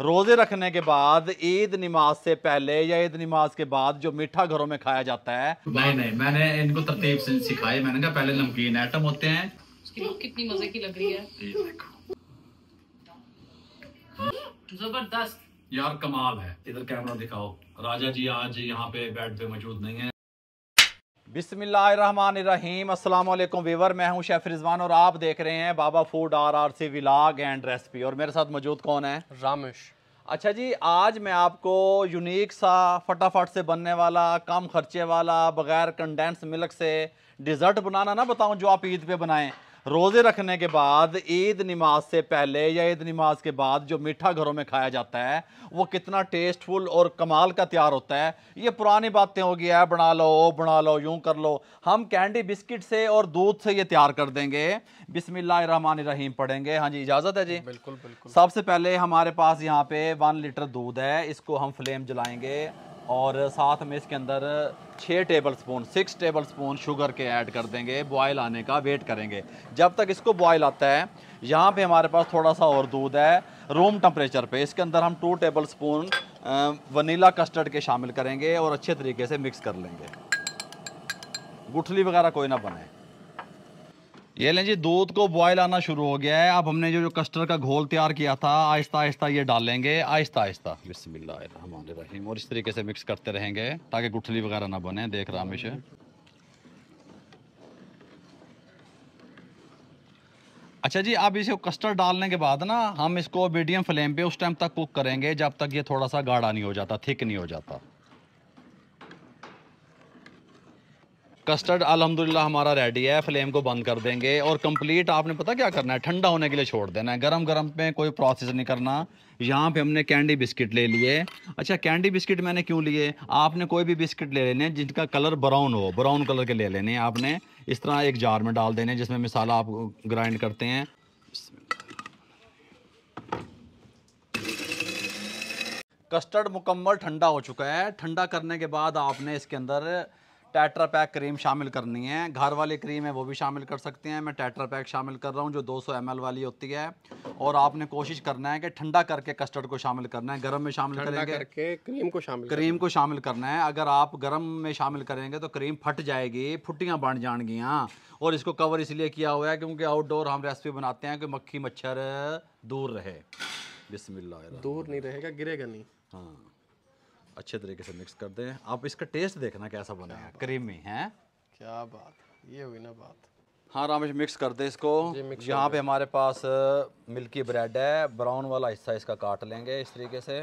रोजे रखने के बाद ईद नमाज से पहले या ईद नमाज के बाद जो मीठा घरों में खाया जाता है। नहीं नहीं, मैंने इनको तरतीब से सिखाई। मैंने कहा पहले नमकीन आइटम होते हैं। उसकी लुक कितनी मजे की लग रही है, जबरदस्त यार, कमाल है। इधर कैमरा दिखाओ। राजा जी आज यहाँ पे बेड पे मौजूद नहीं है। बिस्मिल्लाहिर्रहमानिर्रहीम। अस्सलाम वालेकुम वीवर, मैं हूं शेफ रिजवान और आप देख रहे हैं Baba food RRC vlog and recipe. और मेरे साथ मौजूद कौन है? रामेश। अच्छा जी, आज मैं आपको यूनिक सा फटाफट से बनने वाला, कम खर्चे वाला, बगैर कंडेंस मिल्क से डिज़र्ट बनाना ना बताऊं जो आप ईद पे बनाएं। रोज़े रखने के बाद ईद नमाज से पहले या ईद नमाज के बाद जो मीठा घरों में खाया जाता है वो कितना टेस्टफुल और कमाल का तैयार होता है। ये पुरानी बातें हो गई है, बना लो यूं कर लो। हम कैंडी बिस्किट से और दूध से ये तैयार कर देंगे। बिस्मिल्लाहिर्रहमानिर्रहीम पढ़ेंगे। हाँ जी, इजाज़त है जी? बिल्कुल बिल्कुल। सबसे पहले हमारे पास यहाँ पे 1 लीटर दूध है, इसको हम फ्लेम जलाएंगे और साथ में इसके अंदर 6 टेबल स्पून शुगर के ऐड कर देंगे। बॉयल आने का वेट करेंगे जब तक इसको बॉयल आता है। यहाँ पे हमारे पास थोड़ा सा और दूध है रूम टेम्परेचर पे, इसके अंदर हम 2 टेबल स्पून वनीला कस्टर्ड के शामिल करेंगे और अच्छे तरीके से मिक्स कर लेंगे, गुठली वगैरह कोई ना बने। ये लें जी, दूध को बॉयल आना शुरू हो गया है। अब हमने जो कस्टर्ड का घोल तैयार किया था आहिस्ता आहिस्ता ये डालेंगे, आहिस्ता आहिस्ता। बिस्मिल्लाहिर्रहमानिर्रहीम। और इस तरीके से मिक्स करते रहेंगे ताकि गुठली वगैरह ना बने। देख रामेश है। अच्छा जी, अब इसे कस्टर्ड डालने के बाद ना हम इसको मीडियम फ्लेम पे उस टाइम तक कुक करेंगे जब तक ये थोड़ा सा गाढ़ा नहीं हो जाता, थिक नहीं हो जाता। कस्टर्ड अल्हम्दुलिल्लाह हमारा रेडी है। फ्लेम को बंद कर देंगे और कंप्लीट आपने पता क्या करना है, ठंडा होने के लिए छोड़ देना है। गरम गरम पे कोई प्रोसेस नहीं करना। यहाँ पे हमने कैंडी बिस्किट ले लिए। अच्छा, कैंडी बिस्किट मैंने क्यों लिए? आपने कोई भी बिस्किट ले लेने जिनका कलर ब्राउन हो, ब्राउन कलर के ले लेने। आपने इस तरह एक जार में डाल देने जिसमें मसाला आप ग्राइंड करते हैं। कस्टर्ड मुकम्मल ठंडा हो चुका है। ठंडा करने के बाद आपने इसके अंदर टेट्रा पैक क्रीम शामिल करनी है। घर वाली क्रीम है वो भी शामिल कर सकते हैं, मैं टेट्रा पैक शामिल कर रहा हूँ जो 200 ml वाली होती है। और आपने कोशिश करना है कि ठंडा करके कस्टर्ड को शामिल करना है, गर्म में शामिल करेंगे करके क्रीम को शामिल करना है। अगर आप गर्म में शामिल करेंगे तो क्रीम फट जाएगी, फुट्टियाँ बन जाएंगियाँ। और इसको कवर इसलिए किया हुआ है क्योंकि आउटडोर हम रेसिपी बनाते हैं कि मक्खी मच्छर दूर रहे। बिस्मिल्लाह। दूर नहीं रहेगा, गिरेगा नहीं। हाँ, अच्छे तरीके से मिक्स कर दें। आप इसका टेस्ट देखना कैसा बनेगा, क्रीमी है। क्या बात, ये हुई ना बात। हाँ रामेश, मिक्स कर दे इसको। यहाँ पे हमारे पास मिल्की ब्रेड है, ब्राउन वाला हिस्सा इसका काट लेंगे इस तरीके से।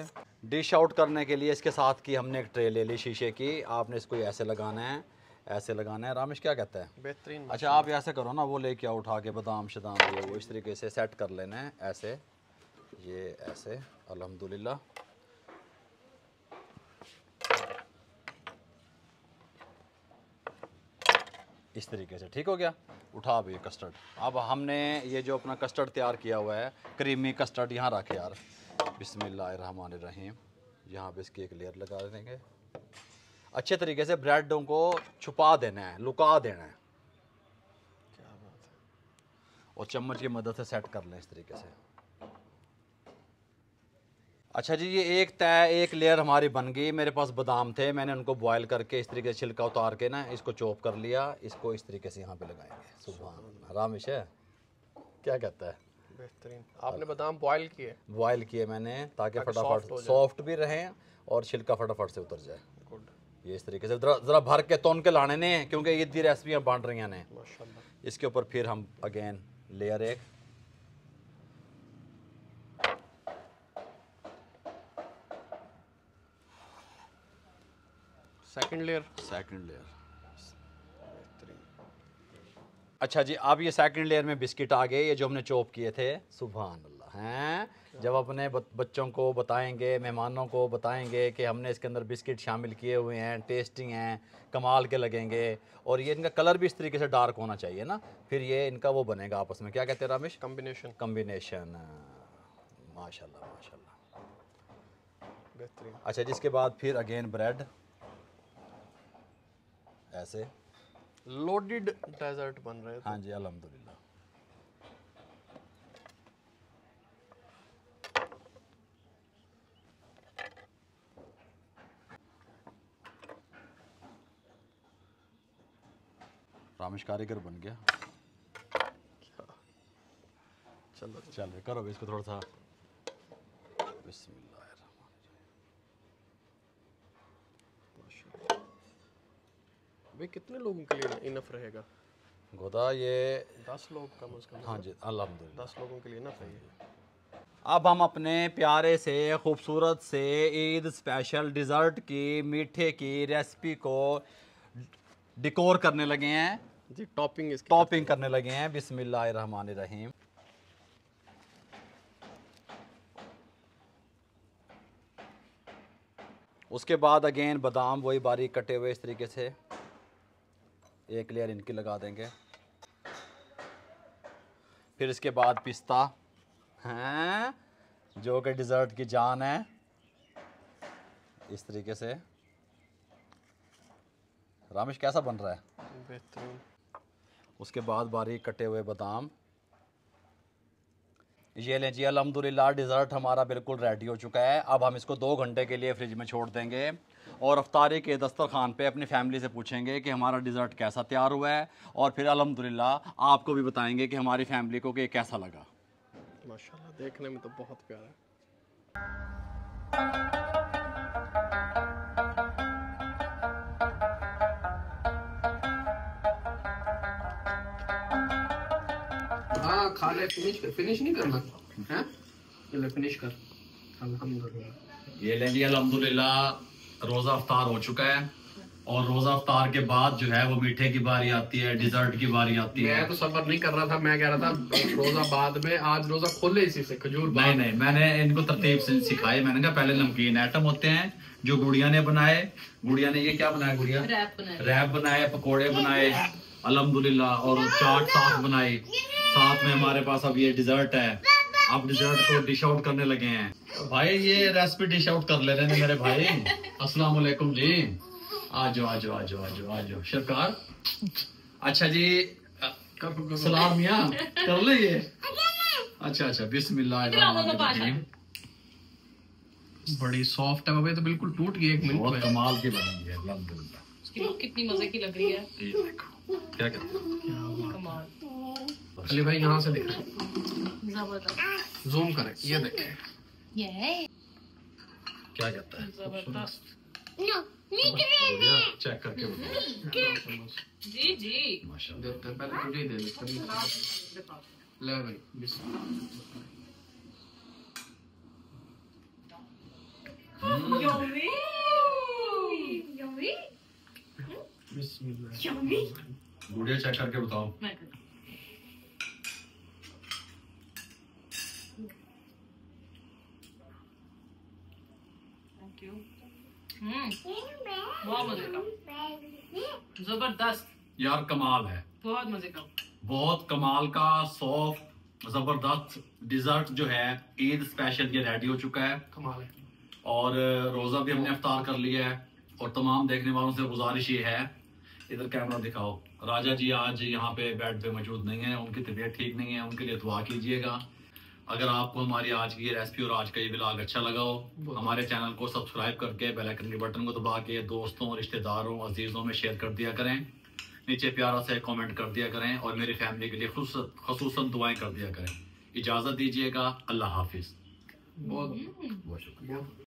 डिश आउट करने के लिए इसके साथ की हमने एक ट्रे ले ली शीशे की। आपने इसको ऐसे लगाना है, ऐसे लगाना है। रामेश क्या कहता है? बेहतरीन। अच्छा, आप ऐसे करो ना, वो लेके आओ उठा के बादाम शदाम, ये वो इस तरीके से सेट कर लेना है ऐसे, ये ऐसे। अल्हम्दुलिल्लाह। इस तरीके से ठीक हो गया। उठा अब ये कस्टर्ड। अब हमने ये जो अपना कस्टर्ड तैयार किया हुआ है, क्रीमी कस्टर्ड, यहाँ रखे यार। बिस्मिल्लाहिर्रहमानिर्रहीम। यहाँ पे इसकी एक लेयर लगा देंगे। अच्छे तरीके से ब्रेडों को छुपा देना है, लुका देना है। क्या बात है। और चम्मच की मदद से सेट कर लें इस तरीके से। अच्छा जी, ये एक लेयर हमारी बन गई। मेरे पास बादाम थे, मैंने उनको बॉयल करके इस तरीके से छिलका उतार के ना इसको चॉप कर लिया। इसको इस तरीके से यहाँ पे लगाएंगे। सुभान रामेश है, क्या कहता है? बेहतरीन। आपने बादाम बॉयल किए? बॉयल किए मैंने ताकि फटाफट सॉफ्ट भी रहें और छिलका फटाफट से उतर जाए। गुड। ये इस तरीके से ज़रा भर के तोन के लाने ने, क्योंकि ये दी रेसिपियाँ बन रही हैं ने माशाल्लाह। इसके ऊपर फिर हम अगेन लेयर एक, सेकंड लेयर। अच्छा जी, अब ये सेकंड लेयर में बिस्किट आ गए, ये जो हमने चॉप किए थे। सुभान अल्लाह हैं। जब अपने बच्चों को बताएंगे, मेहमानों को बताएंगे कि हमने इसके अंदर बिस्किट शामिल किए हुए हैं, टेस्टिंग हैं, कमाल के लगेंगे। और ये इनका कलर भी इस तरीके से डार्क होना चाहिए ना, फिर ये इनका वो बनेगा आपस में, क्या कहते हैं रामेश? कम्बिनेशन। माशाल्लाह माशाल्लाह, बेहतरीन। अच्छा, जिसके बाद फिर अगेन ब्रेड ऐसे लोडेड डेजर्ट बन रहे थे। हाँ जी, अल्हम्दुलिल्लाह। रामेश कारीगर बन गया। चलो चल करो अभी इसको थोड़ा सा। बिस्मिल्लाह। भाई कितने लोगों के लिए इनफ रहेगा? गोदा ये 10 लोग कम से कम। हाँ जी अल्हम्दुलिल्लाह 10 लोगों के लिए इनफ है ये। अब हम अपने प्यारे से खूबसूरत से ईद स्पेशल डिज़र्ट की मीठे की रेसिपी को डिकोर करने लगे हैं जी। टॉपिंग इसकी टॉपिंग करने लगे हैं। बिस्मिल्लाहिर्रहमानिर्रहीम। उसके बाद अगेन बादाम वही बारीक कटे हुए इस तरीके से एक लेयर इनकी लगा देंगे। फिर इसके बाद पिस्ता हैं जो कि डिज़र्ट की जान है, इस तरीके से। रामेश कैसा बन रहा है? बेहतरीन। उसके बाद बारीक कटे हुए बादाम। ये लें जी अल्हम्दुलिल्लाह डिज़र्ट हमारा बिल्कुल रेडी हो चुका है। अब हम इसको 2 घंटे के लिए फ्रिज में छोड़ देंगे और अफ्तारी के दस्तरखान पे अपनी फैमिली से पूछेंगे कि हमारा डिज़र्ट कैसा तैयार हुआ है और फिर अल्हम्दुलिल्लाह आपको भी बताएंगे कि हमारी फैमिली को कि कैसा लगा। माशाल्लाह देखने में तो बहुत प्यारा है। हाँ खा ले, फिनिश नहीं करना है, चलो फिनिश कर। अल्हम्दुलिल्लाह। ये लें जी अल्हम्दुलिल्लाह रोज़ा अफ्तार हो चुका है और रोज़ा अफ्तार के बाद जो है वो मीठे की बारी आती है, डिज़र्ट की बारी आती है। मैं तो सबर नहीं कर रहा था, मैं कह रहा था रोजा बाद में, आज रोजा खोले इसी से खजूर नहीं नहीं, मैंने इनको तरतीब से सिखाई। मैंने कहा पहले नमकीन आइटम होते हैं जो गुड़िया ने बनाए। गुड़िया ने ये क्या बनाया? गुड़िया रैप बनाए, पकोड़े बनाए अल्हम्दुलिल्लाह, और चाट साथ बनाई। साथ में हमारे पास अब ये डिजर्ट है। अब डिजर्ट को डिश आउट करने लगे हैं भाई। ये रेसिपी डिश आउट कर ले रहे हैं मेरे भाई। अस्सलाम वालेकुम जी। आजो आजो आजो आजो आजो सरकार। अच्छा जी सलाम मियां कर ले ये। अच्छा अच्छा बिस्मिल्लाह। बड़ी सॉफ्ट है बाबा, तो बिल्कुल टूट गई 1 मिनट बहुत में। कमाल की बनी है अल्हम्दुलिल्लाह। इसकी लुक कितनी मजे की लग रही है। ये देखो क्या कहते हैं। कमाल। अली भाई यहाँ से दिख जबरदस्त। जूम करें, ये देखें। ये क्या कहता है? जबरदस्त। चेक करके बताओ। जी जी। माशाल्लाह। देते हैं, पहले तुझे ही दे देते हैं। ले भाई बिस्मिल्लाह। यम्मी यम्मी बिस्मिल्लाह। यम्मी। गुड़िया चेक करके बताओ। मैं करता हूँ। Thank you. बहुत मजे का, जबरदस्त, यार कमाल है, बहुत मजे का। बहुत कमाल का सॉफ्ट जबरदस्त डिजर्ट जो है ईद स्पेशल ये रेडी हो चुका है। कमाल है। और रोजा भी हमने इफ्तार कर लिया है। और तमाम देखने वालों से गुजारिश ये है, इधर कैमरा दिखाओ। राजा जी आज यहाँ पे बेड पे मौजूद नहीं है, उनकी तबीयत ठीक नहीं है, उनके लिए दुआ कीजिएगा। अगर आपको हमारी आज की रेसिपी और आज का ये व्लॉग अच्छा लगा हो, हमारे चैनल को सब्सक्राइब करके बेल आइकन के बटन को दबा के दोस्तों, रिश्तेदारों, अजीजों में शेयर कर दिया करें। नीचे प्यारा से कमेंट कर दिया करें और मेरी फैमिली के लिए खुसूसन दुआएं कर दिया करें। इजाज़त दीजिएगा। अल्लाह हाफिज़। बहुत बहुत शुक्रिया।